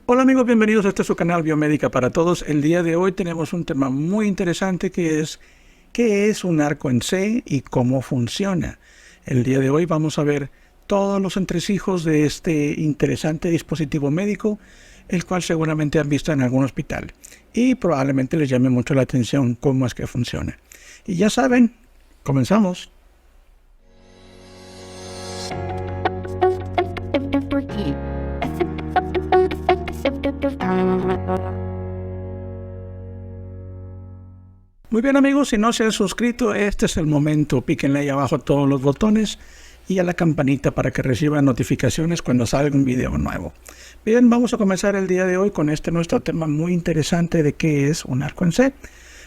Hola amigos, bienvenidos a este su canal Biomédica para Todos. El día de hoy tenemos un tema muy interesante que es ¿qué es un arco en C y cómo funciona? El día de hoy vamos a ver todos los entresijos de este interesante dispositivo médico, el cual seguramente han visto en algún hospital y probablemente les llame mucho la atención cómo es que funciona. Y ya saben, comenzamos. Muy bien amigos, si no se han suscrito, este es el momento. Píquenle ahí abajo todos los botones y a la campanita para que reciban notificaciones cuando salga un video nuevo. Bien, vamos a comenzar el día de hoy con nuestro tema muy interesante de qué es un arco en C.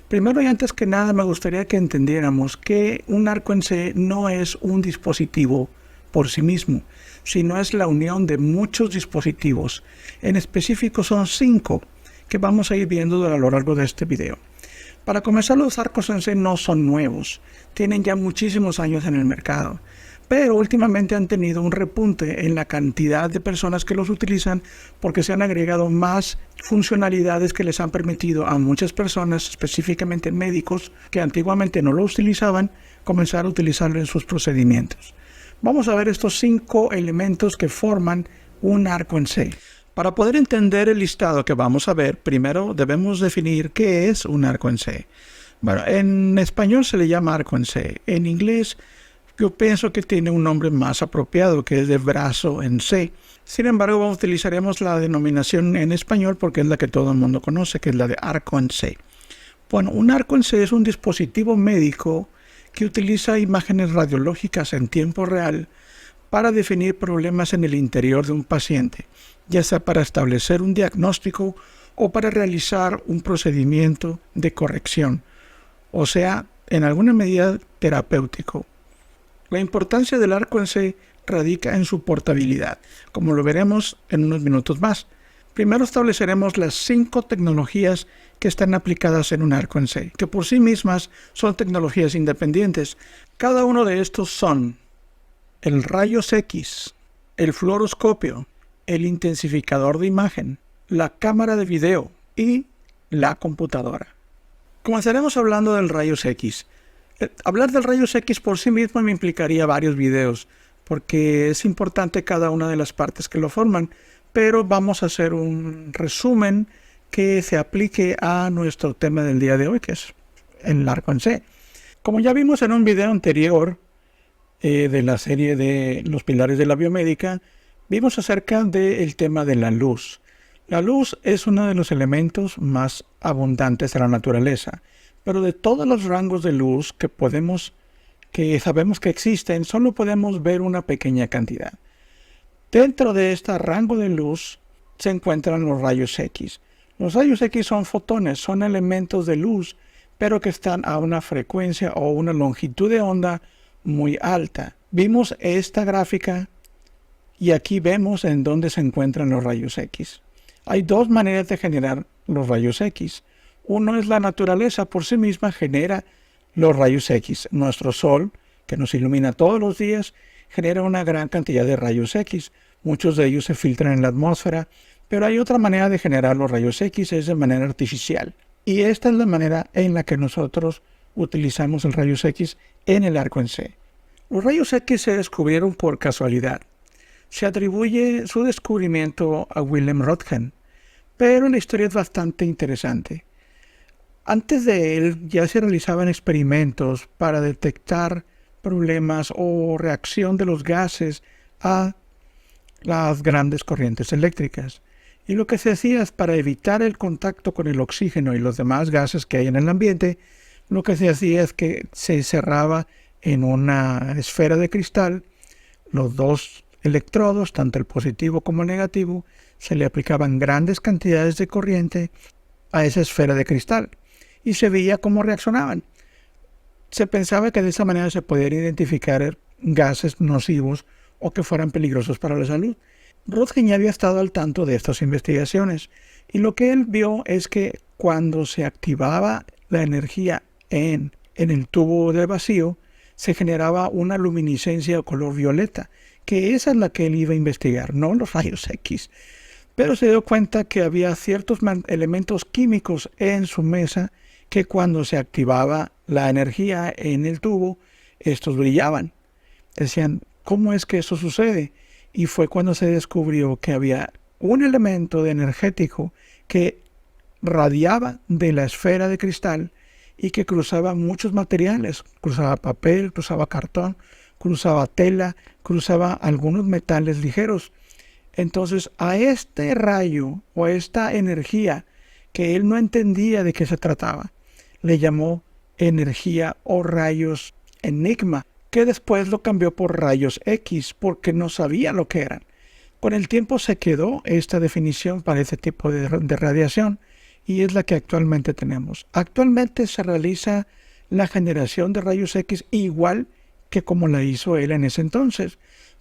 Primero y antes que nada me gustaría que entendiéramos que un arco en C no es un dispositivo por sí mismo, sino es la unión de muchos dispositivos. En específico son 5 que vamos a ir viendo a lo largo de este video. Para comenzar, los arcos en C no son nuevos, tienen ya muchísimos años en el mercado, pero últimamente han tenido un repunte en la cantidad de personas que los utilizan porque se han agregado más funcionalidades que les han permitido a muchas personas, específicamente médicos, que antiguamente no lo utilizaban, comenzar a utilizarlo en sus procedimientos. Vamos a ver estos 5 elementos que forman un arco en C. Para poder entender el listado que vamos a ver, primero debemos definir qué es un arco en C. Bueno, en español se le llama arco en C. En inglés yo pienso que tiene un nombre más apropiado, que es de brazo en C. Sin embargo, utilizaremos la denominación en español porque es la que todo el mundo conoce, que es la de arco en C. Bueno, un arco en C es un dispositivo médico que utiliza imágenes radiológicas en tiempo real para definir problemas en el interior de un paciente, ya sea para establecer un diagnóstico o para realizar un procedimiento de corrección, o sea, en alguna medida terapéutico. La importancia del arco en C radica en su portabilidad, como lo veremos en unos minutos más. Primero estableceremos las 5 tecnologías que están aplicadas en un arco en C, que por sí mismas son tecnologías independientes. Cada uno de estos son el rayos X, el fluoroscopio, el intensificador de imagen, la cámara de video y la computadora. Comenzaremos hablando del rayos X. Hablar del rayos X por sí mismo me implicaría varios videos, porque es importante cada una de las partes que lo forman, pero vamos a hacer un resumen que se aplique a nuestro tema del día de hoy, que es el arco en C. Como ya vimos en un video anterior de la serie de los pilares de la biomédica, vimos acerca del tema de la luz. La luz es uno de los elementos más abundantes de la naturaleza, pero de todos los rangos de luz que sabemos que existen, solo podemos ver una pequeña cantidad. Dentro de este rango de luz se encuentran los rayos X. Los rayos X son fotones, son elementos de luz, pero que están a una frecuencia o una longitud de onda muy alta. Vimos esta gráfica y aquí vemos en dónde se encuentran los rayos X. Hay 2 maneras de generar los rayos X. Uno es la naturaleza por sí misma genera los rayos X. Nuestro sol, que nos ilumina todos los días, genera una gran cantidad de rayos X. Muchos de ellos se filtran en la atmósfera, pero hay otra manera de generar los rayos X, es de manera artificial. Y esta es la manera en la que nosotros utilizamos el rayos X en el arco en C. Los rayos X se descubrieron por casualidad. Se atribuye su descubrimiento a Wilhelm Röntgen, pero la historia es bastante interesante. Antes de él ya se realizaban experimentos para detectar problemas o reacción de los gases a las grandes corrientes eléctricas. Y lo que se hacía es para evitar el contacto con el oxígeno y los demás gases que hay en el ambiente, lo que se hacía es que se cerraba en una esfera de cristal los 2 electrodos, tanto el positivo como el negativo, se le aplicaban grandes cantidades de corriente a esa esfera de cristal y se veía cómo reaccionaban. Se pensaba que de esa manera se podían identificar gases nocivos o que fueran peligrosos para la salud. Röntgen ya había estado al tanto de estas investigaciones y lo que él vio es que cuando se activaba la energía en el tubo de vacío, se generaba una luminiscencia o color violeta, que esa es la que él iba a investigar, no los rayos X. pero se dio cuenta que había ciertos elementos químicos en su mesa que cuando se activaba la energía en el tubo, estos brillaban. Decían, ¿cómo es que eso sucede? Y fue cuando se descubrió que había un elemento energético que radiaba de la esfera de cristal y que cruzaba muchos materiales. Cruzaba papel, cruzaba cartón, cruzaba tela, cruzaba algunos metales ligeros. Entonces, a este rayo o a esta energía que él no entendía de qué se trataba, le llamó energía o rayos enigma, que después lo cambió por rayos X porque no sabía lo que eran. Con el tiempo se quedó esta definición para este tipo de radiación y es la que actualmente tenemos. Actualmente se realiza la generación de rayos X igual que como la hizo él en ese entonces.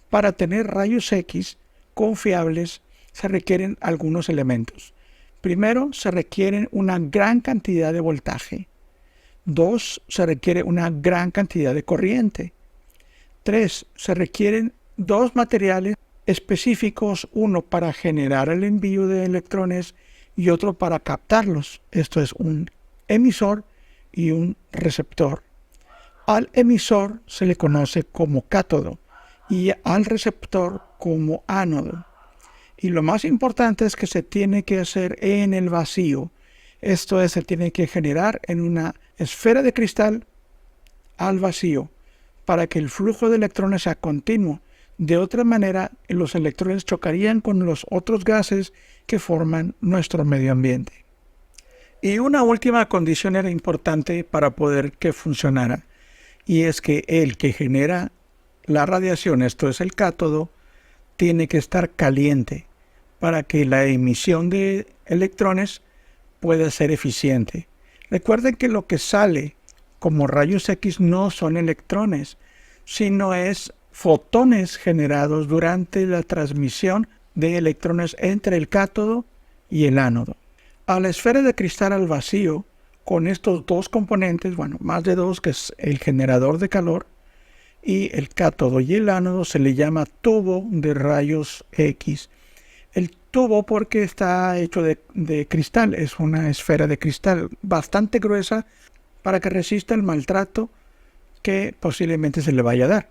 Para tener rayos X confiables se requieren algunos elementos. Primero, se requiere una gran cantidad de voltaje. 2, se requiere una gran cantidad de corriente. 3, se requieren dos materiales específicos, uno para generar el envío de electrones y otro para captarlos. Esto es un emisor y un receptor. Al emisor se le conoce como cátodo y al receptor como ánodo. Y lo más importante es que se tiene que hacer en el vacío. Esto es, se tiene que generar en una esfera de cristal al vacío para que el flujo de electrones sea continuo. De otra manera, los electrones chocarían con los otros gases que forman nuestro medio ambiente. Y una última condición era importante para poder que funcionara, y es que el que genera la radiación, esto es el cátodo, tiene que estar caliente para que la emisión de electrones pueda ser eficiente. Recuerden que lo que sale como rayos X no son electrones, sino es fotones generados durante la transmisión de electrones entre el cátodo y el ánodo. A la esfera de cristal al vacío, con estos dos componentes, bueno, más de dos, que es el generador de calor y el cátodo y el ánodo, se le llama tubo de rayos X. El tubo porque está hecho de cristal, es una esfera de cristal bastante gruesa para que resista el maltrato que posiblemente se le vaya a dar.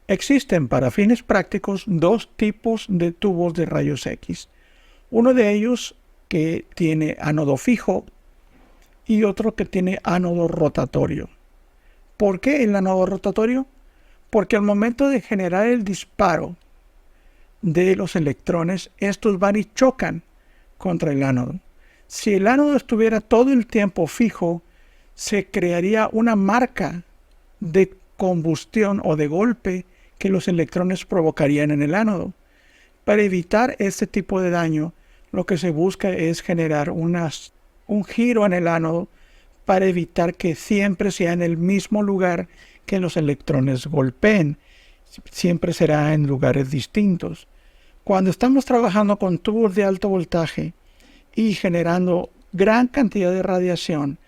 Existen para fines prácticos dos tipos de tubos de rayos X. Uno de ellos que tiene ánodo fijo y otro que tiene ánodo rotatorio. ¿Por qué el ánodo rotatorio? Porque al momento de generar el disparo de los electrones, estos van y chocan contra el ánodo. Si el ánodo estuviera todo el tiempo fijo, se crearía una marca de combustión o de golpe que los electrones provocarían en el ánodo. Para evitar este tipo de daño, lo que se busca es generar un giro en el ánodo para evitar que siempre sea en el mismo lugar que los electrones golpeen. Siempre será en lugares distintos. Cuando estamos trabajando con tubos de alto voltaje y generando gran cantidad de radiación,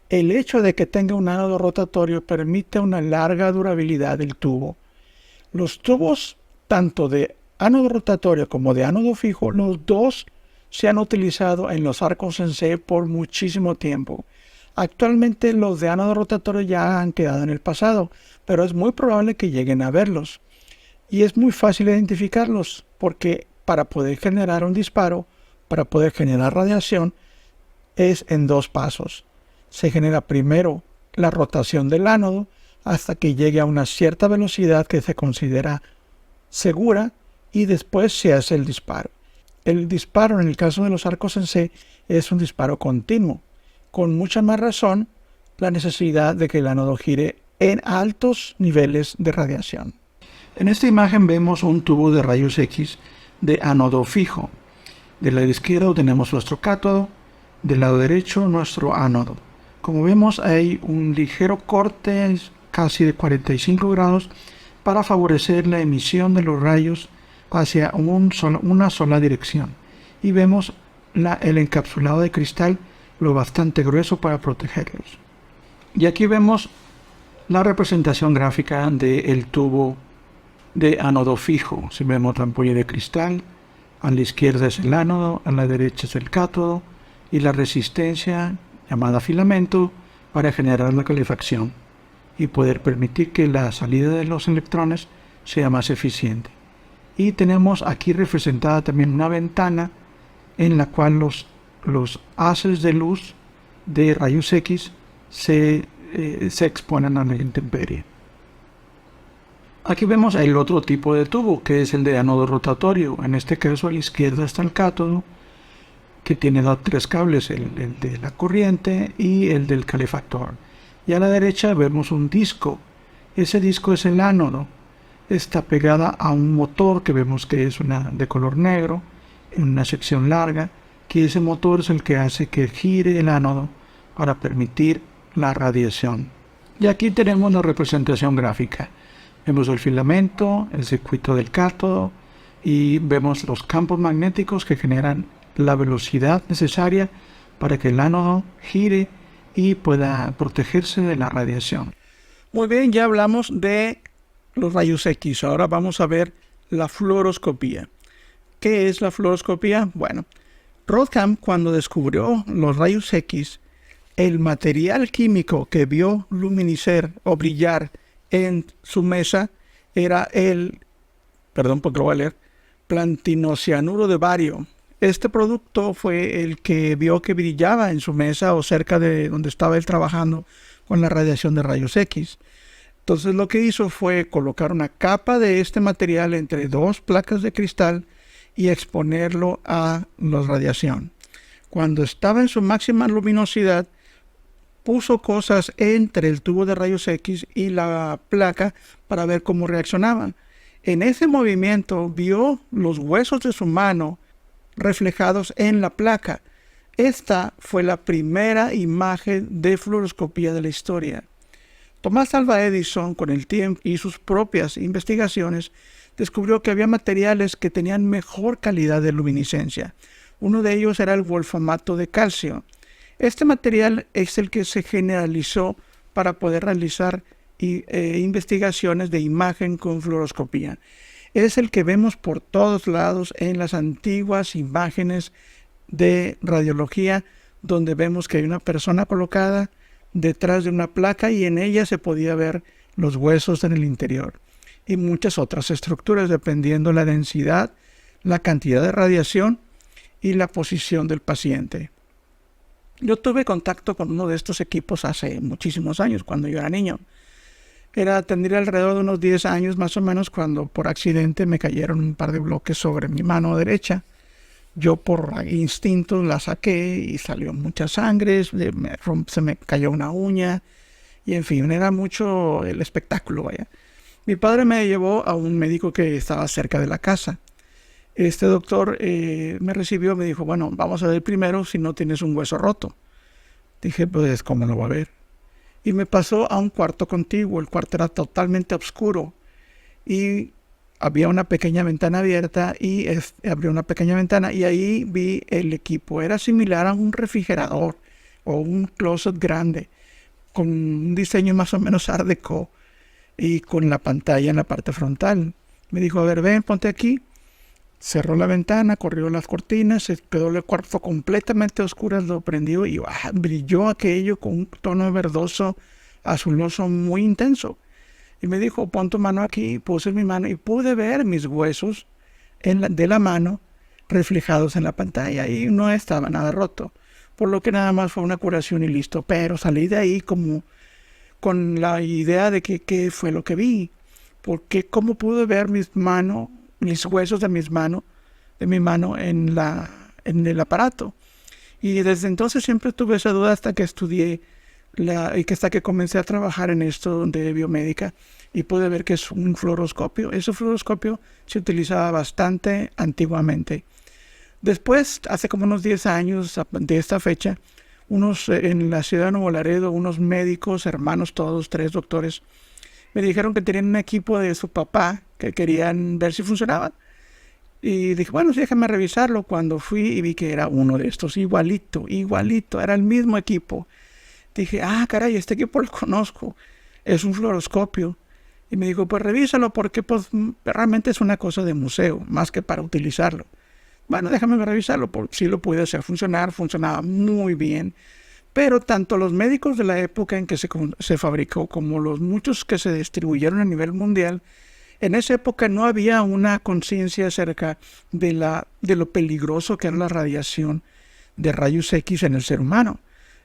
el hecho de que tenga un ánodo rotatorio permite una larga durabilidad del tubo. Los tubos, tanto de ánodo rotatorio como de ánodo fijo, los dos se han utilizado en los arcos en C por muchísimo tiempo. Actualmente los de ánodo rotatorio ya han quedado en el pasado, pero es muy probable que lleguen a verlos. Y es muy fácil identificarlos porque para poder generar un disparo, para poder generar radiación, es en dos pasos. Se genera primero la rotación del ánodo hasta que llegue a una cierta velocidad que se considera segura y después se hace el disparo. El disparo en el caso de los arcos en C es un disparo continuo, con mucha más razón la necesidad de que el ánodo gire en altos niveles de radiación. En esta imagen vemos un tubo de rayos X de ánodo fijo. Del lado izquierdo tenemos nuestro cátodo, del lado derecho nuestro ánodo. Como vemos hay un ligero corte casi de 45 grados para favorecer la emisión de los rayos hacia una sola dirección. Y vemos el encapsulado de cristal lo bastante grueso para protegerlos. Y aquí vemos la representación gráfica del tubo de ánodo fijo. Si vemos la ampolla de cristal, A la izquierda es el ánodo, a la derecha es el cátodo y la resistencia, llamada filamento, para generar la calefacción y poder permitir que la salida de los electrones sea más eficiente. Y tenemos aquí representada también una ventana en la cual los haces de luz de rayos X se exponen a la intemperie. Aquí vemos el otro tipo de tubo, que es el de ánodo rotatorio. En este caso a la izquierda está el cátodo, que tiene tres cables, el de la corriente y el del calefactor. Y a la derecha vemos un disco. Ese disco es el ánodo. Está pegada a un motor que vemos que es de color negro, en una sección larga, que ese motor es el que hace que gire el ánodo para permitir la radiación. Y aquí tenemos la representación gráfica. Vemos el filamento, el circuito del cátodo y vemos los campos magnéticos que generan la velocidad necesaria para que el ánodo gire y pueda protegerse de la radiación. Muy bien, ya hablamos de los rayos X. Ahora vamos a ver la fluoroscopía. ¿Qué es la fluoroscopía? Bueno, Rothkamp, cuando descubrió los rayos X, el material químico que vio luminiscer o brillar en su mesa era platinocianuro de bario. Este producto fue el que vio que brillaba en su mesa o cerca de donde estaba él trabajando con la radiación de rayos X. Entonces lo que hizo fue colocar una capa de este material entre dos placas de cristal y exponerlo a la radiación. Cuando estaba en su máxima luminosidad, puso cosas entre el tubo de rayos X y la placa para ver cómo reaccionaban. En ese movimiento vio los huesos de su mano reflejados en la placa. Esta fue la primera imagen de fluoroscopía de la historia. Thomas Alva Edison, con el tiempo y sus propias investigaciones, descubrió que había materiales que tenían mejor calidad de luminiscencia. Uno de ellos era el wolframato de calcio. Este material es el que se generalizó para poder realizar investigaciones de imagen con fluoroscopía. Es el que vemos por todos lados en las antiguas imágenes de radiología, donde vemos que hay una persona colocada detrás de una placa y en ella se podía ver los huesos en el interior y muchas otras estructuras dependiendo la densidad, la cantidad de radiación y la posición del paciente. Yo tuve contacto con uno de estos equipos hace muchísimos años, cuando yo era niño. Tendría alrededor de unos 10 años más o menos, cuando por accidente me cayeron un par de bloques sobre mi mano derecha. Yo por instinto la saqué y salió mucha sangre, se me cayó una uña y en fin, era mucho el espectáculo, vaya. Mi padre me llevó a un médico que estaba cerca de la casa. Este doctor me recibió, me dijo, bueno, vamos a ver primero si no tienes un hueso roto. Dije, pues, ¿cómo lo va a ver? Y me pasó a un cuarto contiguo. El cuarto era totalmente oscuro y había una pequeña ventana abierta y abrió una pequeña ventana y ahí vi el equipo. Era similar a un refrigerador o un closet grande con un diseño más o menos art déco y con la pantalla en la parte frontal. Me dijo, a ver, ven, ponte aquí. Cerró la ventana, corrió las cortinas, se quedó el cuarto completamente oscuro, lo prendió y brilló aquello con un tono verdoso, azuloso muy intenso. Y me dijo, pon tu mano aquí. Puse mi mano y pude ver mis huesos de la mano reflejados en la pantalla y no estaba nada roto. Por lo que nada más fue una curación y listo. Pero salí de ahí como con la idea de que qué fue lo que vi. Porque cómo pude ver mis huesos de mi mano en el aparato. Y desde entonces siempre tuve esa duda hasta que estudié hasta que comencé a trabajar en esto de biomédica y pude ver que es un fluoroscopio. Ese fluoroscopio se utilizaba bastante antiguamente. Después, hace como unos 10 años de esta fecha, en la ciudad de Nuevo Laredo, unos médicos, hermanos todos, 3 doctores, me dijeron que tenían un equipo de su papá que querían ver si funcionaban. Y dije, bueno, sí, déjame revisarlo. Cuando fui y vi que era uno de estos, igualito, era el mismo equipo. Dije, caray, este equipo lo conozco, es un fluoroscopio. Y me dijo, pues revísalo porque pues realmente es una cosa de museo, más que para utilizarlo. Bueno, déjame revisarlo, sí lo pude hacer funcionar, funcionaba muy bien. Pero tanto los médicos de la época en que se fabricó como los muchos que se distribuyeron a nivel mundial, en esa época no había una conciencia acerca de lo peligroso que era la radiación de rayos X en el ser humano,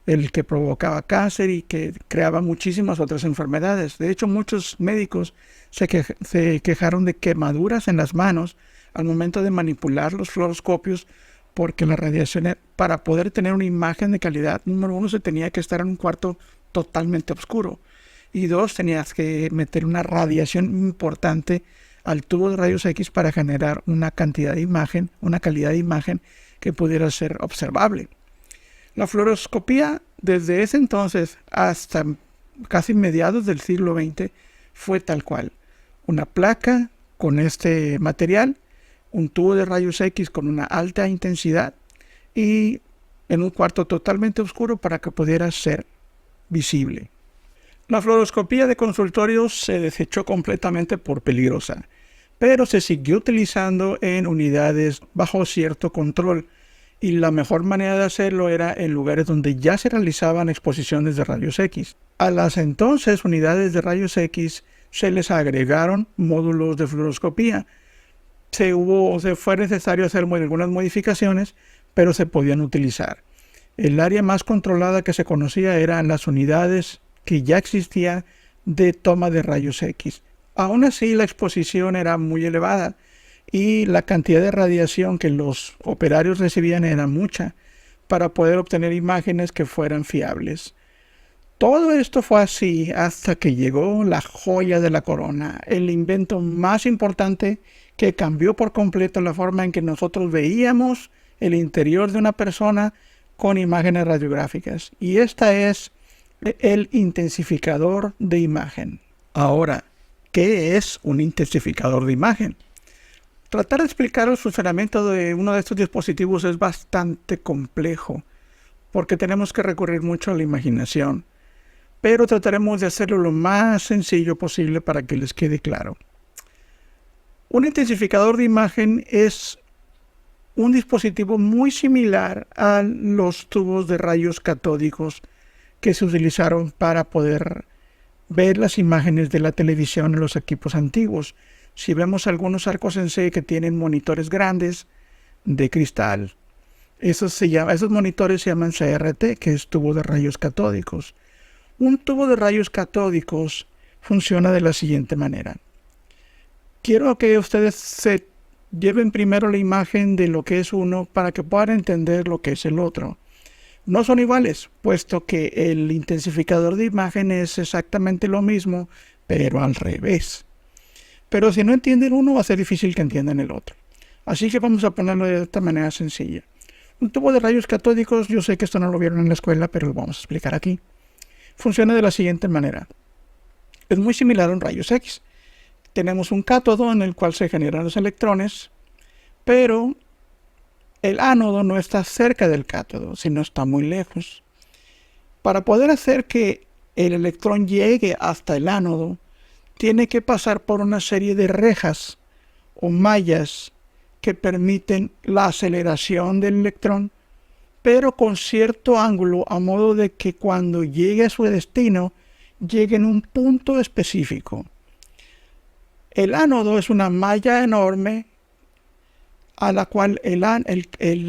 el que provocaba cáncer y que creaba muchísimas otras enfermedades. De hecho, muchos médicos se quejaron de quemaduras en las manos al momento de manipular los fluoroscopios, porque la radiación, para poder tener una imagen de calidad, número uno, se tenía que estar en un cuarto totalmente oscuro. Y dos, tenías que meter una radiación importante al tubo de rayos X para generar una cantidad de imagen, una calidad de imagen que pudiera ser observable. La fluoroscopía, desde ese entonces hasta casi mediados del siglo XX, fue tal cual. Una placa con este material, un tubo de rayos X con una alta intensidad y en un cuarto totalmente oscuro para que pudiera ser visible. La fluoroscopía de consultorio se desechó completamente por peligrosa, pero se siguió utilizando en unidades bajo cierto control, y la mejor manera de hacerlo era en lugares donde ya se realizaban exposiciones de rayos X. A las entonces unidades de rayos X se les agregaron módulos de fluoroscopía. Fue necesario hacer algunas modificaciones, pero se podían utilizar. El área más controlada que se conocía eran las unidades que ya existían de toma de rayos X. Aún así, la exposición era muy elevada y la cantidad de radiación que los operarios recibían era mucha para poder obtener imágenes que fueran fiables. Todo esto fue así hasta que llegó la joya de la corona, el invento más importante que cambió por completo la forma en que nosotros veíamos el interior de una persona con imágenes radiográficas. Y esta es el intensificador de imagen. Ahora, ¿qué es un intensificador de imagen? Tratar de explicar el funcionamiento de uno de estos dispositivos es bastante complejo, porque tenemos que recurrir mucho a la imaginación, pero trataremos de hacerlo lo más sencillo posible para que les quede claro. Un intensificador de imagen es un dispositivo muy similar a los tubos de rayos catódicos que se utilizaron para poder ver las imágenes de la televisión en los equipos antiguos. Si vemos algunos arcos en C que tienen monitores grandes de cristal, esos monitores se llaman CRT, que es tubo de rayos catódicos. Un tubo de rayos catódicos funciona de la siguiente manera. Quiero que ustedes se lleven primero la imagen de lo que es uno para que puedan entender lo que es el otro. No son iguales, puesto que el intensificador de imagen es exactamente lo mismo, pero al revés. Pero si no entienden uno, va a ser difícil que entiendan el otro. Así que vamos a ponerlo de esta manera sencilla. Un tubo de rayos catódicos, yo sé que esto no lo vieron en la escuela, pero lo vamos a explicar aquí. Funciona de la siguiente manera. Es muy similar a un rayos X. Tenemos un cátodo en el cual se generan los electrones, pero el ánodo no está cerca del cátodo, sino está muy lejos. Para poder hacer que el electrón llegue hasta el ánodo, tiene que pasar por una serie de rejas o mallas que permiten la aceleración del electrón, pero con cierto ángulo, a modo de que cuando llegue a su destino, llegue en un punto específico. El ánodo es una malla enorme a la cual el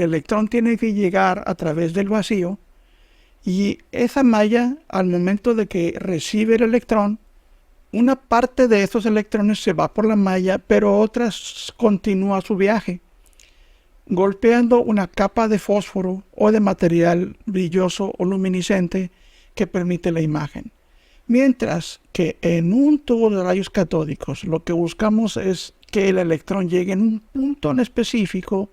electrón tiene que llegar a través del vacío, y esa malla, al momento de que recibe el electrón, una parte de estos electrones se va por la malla, pero otras continúa su viaje, golpeando una capa de fósforo o de material brilloso o luminiscente que permite la imagen. Mientras que en un tubo de rayos catódicos lo que buscamos es que el electrón llegue en un punto en específico.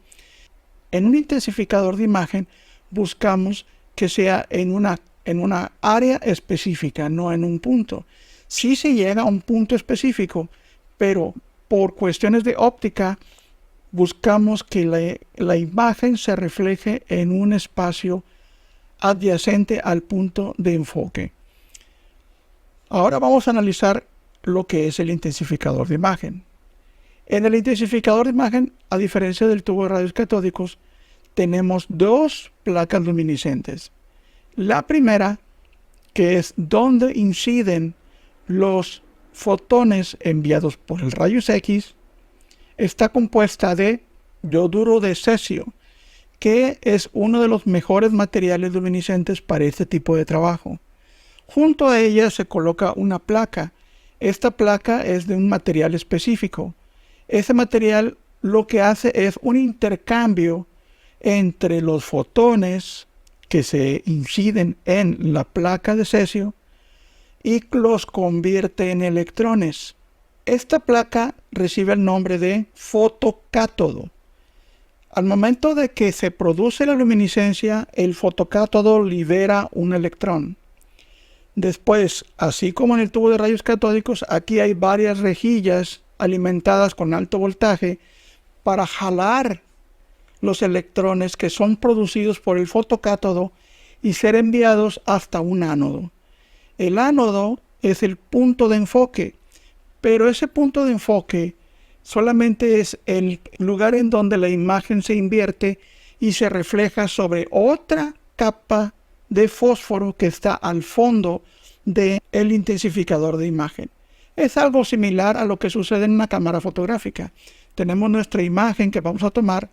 En un intensificador de imagen buscamos que sea en una área específica, no en un punto. Sí se llega a un punto específico, pero por cuestiones de óptica buscamos que la imagen se refleje en un espacio adyacente al punto de enfoque. Ahora vamos a analizar lo que es el intensificador de imagen. En el intensificador de imagen, a diferencia del tubo de rayos catódicos, tenemos dos placas luminiscentes. La primera, que es donde inciden los fotones enviados por el rayos X, está compuesta de yoduro de cesio, que es uno de los mejores materiales luminiscentes para este tipo de trabajo. Junto a ella se coloca una placa. Esta placa es de un material específico. Ese material lo que hace es un intercambio entre los fotones que se inciden en la placa de cesio y los convierte en electrones. Esta placa recibe el nombre de fotocátodo. Al momento de que se produce la luminiscencia, el fotocátodo libera un electrón. Después, así como en el tubo de rayos catódicos, aquí hay varias rejillas alimentadas con alto voltaje para jalar los electrones que son producidos por el fotocátodo y ser enviados hasta un ánodo. El ánodo es el punto de enfoque, pero ese punto de enfoque solamente es el lugar en donde la imagen se invierte y se refleja sobre otra capa de fósforo que está al fondo del intensificador de imagen. Es algo similar a lo que sucede en una cámara fotográfica. Tenemos nuestra imagen que vamos a tomar.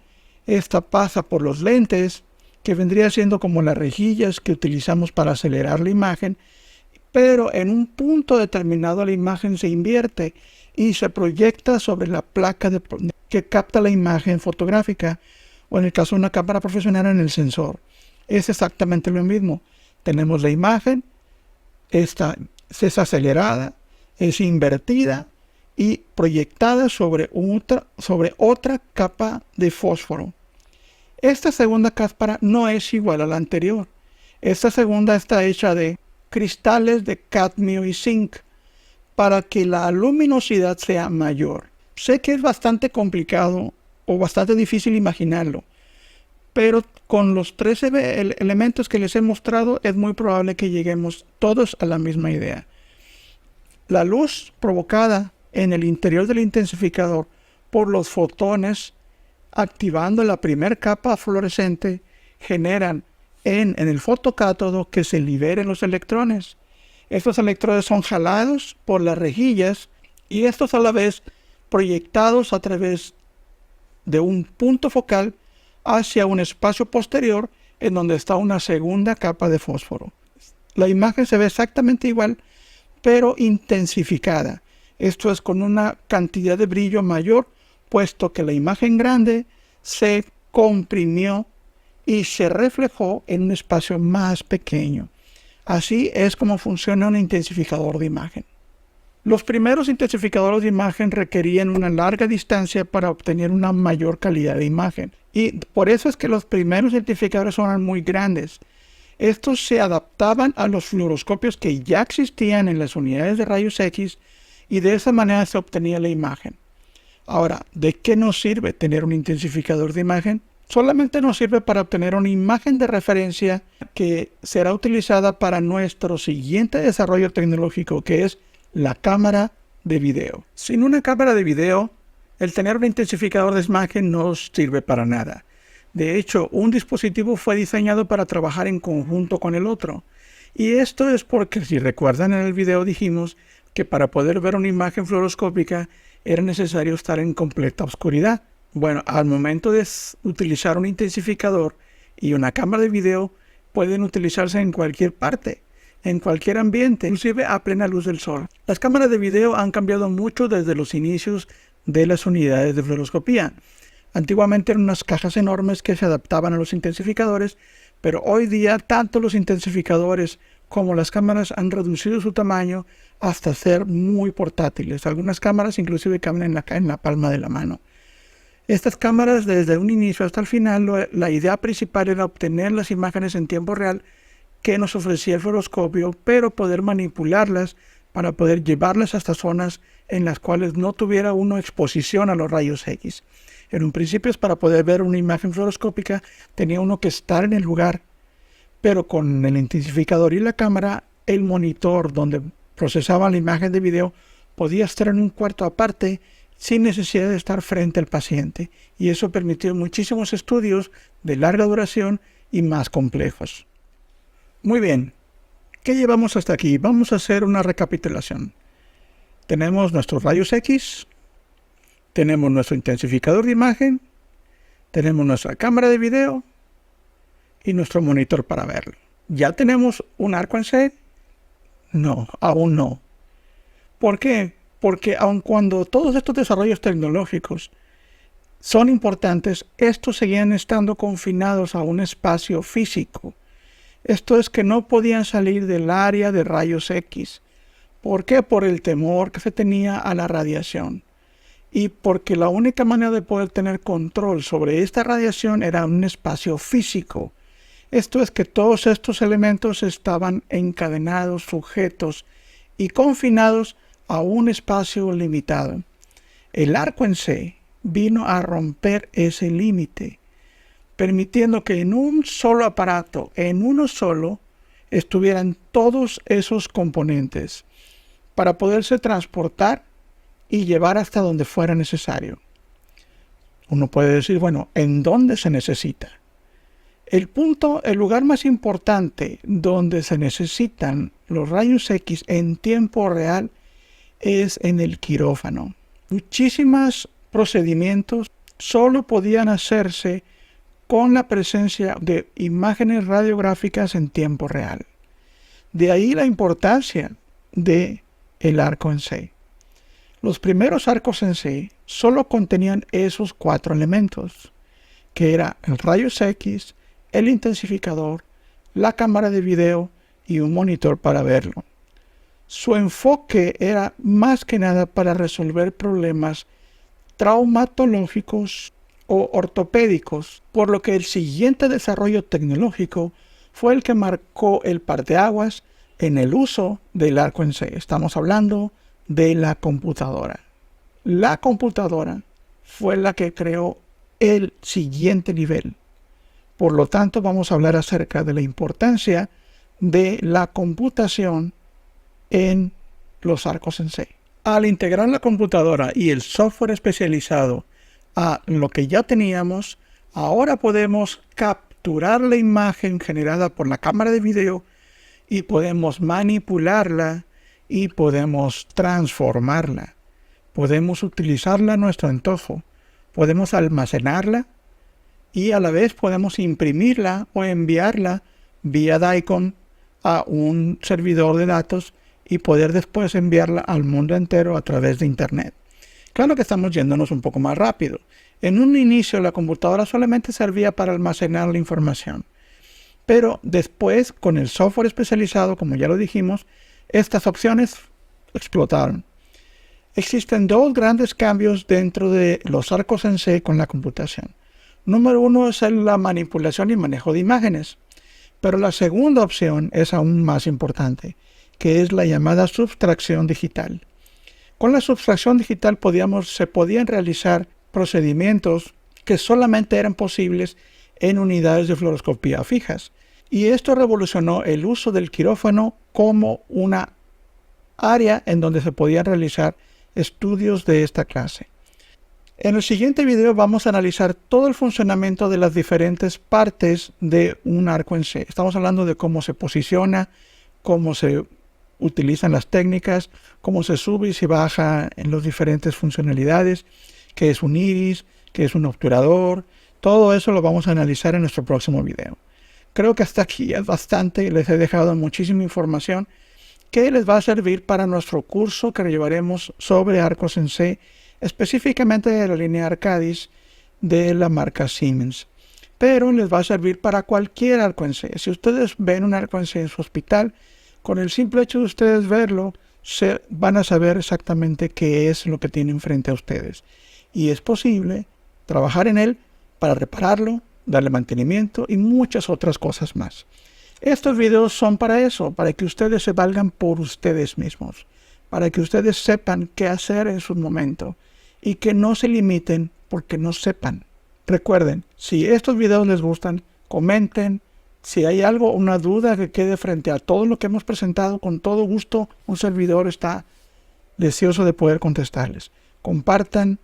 Esta pasa por los lentes, que vendría siendo como las rejillas que utilizamos para acelerar la imagen, pero en un punto determinado la imagen se invierte y se proyecta sobre la placa que capta la imagen fotográfica, o en el caso de una cámara profesional, en el sensor. Es exactamente lo mismo. Tenemos la imagen, esta es acelerada, es invertida y proyectada sobre otra capa de fósforo. Esta segunda cámara no es igual a la anterior. Esta segunda está hecha de cristales de cadmio y zinc para que la luminosidad sea mayor. Sé que es bastante complicado o bastante difícil imaginarlo, pero con los 13 elementos que les he mostrado es muy probable que lleguemos todos a la misma idea. La luz provocada en el interior del intensificador por los fotones activando la primera capa fluorescente generan en el fotocátodo que se liberen los electrones. Estos electrones son jalados por las rejillas y estos a la vez proyectados a través de un punto focal hacia un espacio posterior en donde está una segunda capa de fósforo. La imagen se ve exactamente igual, pero intensificada. Esto es con una cantidad de brillo mayor, puesto que la imagen grande se comprimió y se reflejó en un espacio más pequeño. Así es como funciona un intensificador de imagen. Los primeros intensificadores de imagen requerían una larga distancia para obtener una mayor calidad de imagen. Y por eso es que los primeros intensificadores son muy grandes. Estos se adaptaban a los fluoroscopios que ya existían en las unidades de rayos X y de esa manera se obtenía la imagen. Ahora, ¿de qué nos sirve tener un intensificador de imagen? Solamente nos sirve para obtener una imagen de referencia que será utilizada para nuestro siguiente desarrollo tecnológico, que es la cámara de video. Sin una cámara de video, el tener un intensificador de imagen no sirve para nada. De hecho, un dispositivo fue diseñado para trabajar en conjunto con el otro. Y esto es porque, si recuerdan en el video, dijimos que para poder ver una imagen fluoroscópica era necesario estar en completa oscuridad. Bueno, al momento de utilizar un intensificador y una cámara de video, pueden utilizarse en cualquier parte, en cualquier ambiente, inclusive a plena luz del sol. Las cámaras de video han cambiado mucho desde los inicios de las unidades de fluoroscopía. Antiguamente eran unas cajas enormes que se adaptaban a los intensificadores, pero hoy día tanto los intensificadores como las cámaras han reducido su tamaño hasta ser muy portátiles. Algunas cámaras inclusive caben en la palma de la mano. Estas cámaras, desde un inicio hasta el final, la idea principal era obtener las imágenes en tiempo real que nos ofrecía el fluoroscopio, pero poder manipularlas para poder llevarlas hasta zonas en las cuales no tuviera uno exposición a los rayos X. En un principio, para poder ver una imagen fluoroscópica, tenía uno que estar en el lugar, pero con el intensificador y la cámara, el monitor donde procesaba la imagen de video podía estar en un cuarto aparte sin necesidad de estar frente al paciente, y eso permitió muchísimos estudios de larga duración y más complejos. Muy bien, ¿qué llevamos hasta aquí? Vamos a hacer una recapitulación. Tenemos nuestros rayos X, tenemos nuestro intensificador de imagen, tenemos nuestra cámara de video y nuestro monitor para verlo. ¿Ya tenemos un arco en C? No, aún no. ¿Por qué? Porque aun cuando todos estos desarrollos tecnológicos son importantes, estos seguían estando confinados a un espacio físico. Esto es que no podían salir del área de rayos X. ¿Por qué? Por el temor que se tenía a la radiación. Y porque la única manera de poder tener control sobre esta radiación era un espacio físico. Esto es que todos estos elementos estaban encadenados, sujetos y confinados a un espacio limitado. El arco en C vino a romper ese límite, permitiendo que en un solo aparato, en uno solo, estuvieran todos esos componentes para poderse transportar y llevar hasta donde fuera necesario. Uno puede decir, bueno, ¿en dónde se necesita? El lugar más importante donde se necesitan los rayos X en tiempo real es en el quirófano. Muchísimos procedimientos solo podían hacerse con la presencia de imágenes radiográficas en tiempo real. De ahí la importancia del arco en C. Los primeros arcos en C solo contenían esos 4 elementos, que era el rayos X, el intensificador, la cámara de video y un monitor para verlo. Su enfoque era más que nada para resolver problemas traumatológicos o ortopédicos, por lo que el siguiente desarrollo tecnológico fue el que marcó el parteaguas en el uso del arco en C. Estamos hablando de la computadora. La computadora fue la que creó el siguiente nivel. Por lo tanto, vamos a hablar acerca de la importancia de la computación en los arcos en C. Al integrar la computadora y el software especializado a lo que ya teníamos, ahora podemos capturar la imagen generada por la cámara de video y podemos manipularla y podemos transformarla. Podemos utilizarla a nuestro antojo, podemos almacenarla y a la vez podemos imprimirla o enviarla vía DICOM a un servidor de datos y poder después enviarla al mundo entero a través de Internet. Claro que estamos yéndonos un poco más rápido. En un inicio la computadora solamente servía para almacenar la información, pero después con el software especializado, como ya lo dijimos, estas opciones explotaron. Existen 2 grandes cambios dentro de los arcos en C con la computación. Número 1 es la manipulación y manejo de imágenes, pero la segunda opción es aún más importante, que es la llamada sustracción digital. Con la sustracción digital se podían realizar procedimientos que solamente eran posibles en unidades de fluoroscopía fijas, y esto revolucionó el uso del quirófano como una área en donde se podían realizar estudios de esta clase. En el siguiente video vamos a analizar todo el funcionamiento de las diferentes partes de un arco en C. Estamos hablando de cómo se posiciona, cómo se utilizan las técnicas, cómo se sube y se baja en las diferentes funcionalidades, qué es un iris, qué es un obturador. Todo eso lo vamos a analizar en nuestro próximo video. Creo que hasta aquí es bastante, les he dejado muchísima información que les va a servir para nuestro curso que llevaremos sobre arcos en C, específicamente de la línea Arcadis de la marca Siemens. Pero les va a servir para cualquier arco en C. Si ustedes ven un arco en C en su hospital, con el simple hecho de ustedes verlo, van a saber exactamente qué es lo que tienen frente a ustedes. Y es posible trabajar en él para repararlo, darle mantenimiento y muchas otras cosas más. Estos videos son para eso, para que ustedes se valgan por ustedes mismos, para que ustedes sepan qué hacer en su momento y que no se limiten porque no sepan. Recuerden, si estos videos les gustan, comenten. Si hay algo, una duda que quede frente a todo lo que hemos presentado, con todo gusto, un servidor está deseoso de poder contestarles. compartan,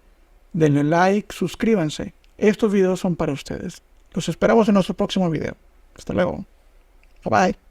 denle like, suscríbanse. Estos videos son para ustedes. Los esperamos en nuestro próximo video. Hasta luego. Bye bye.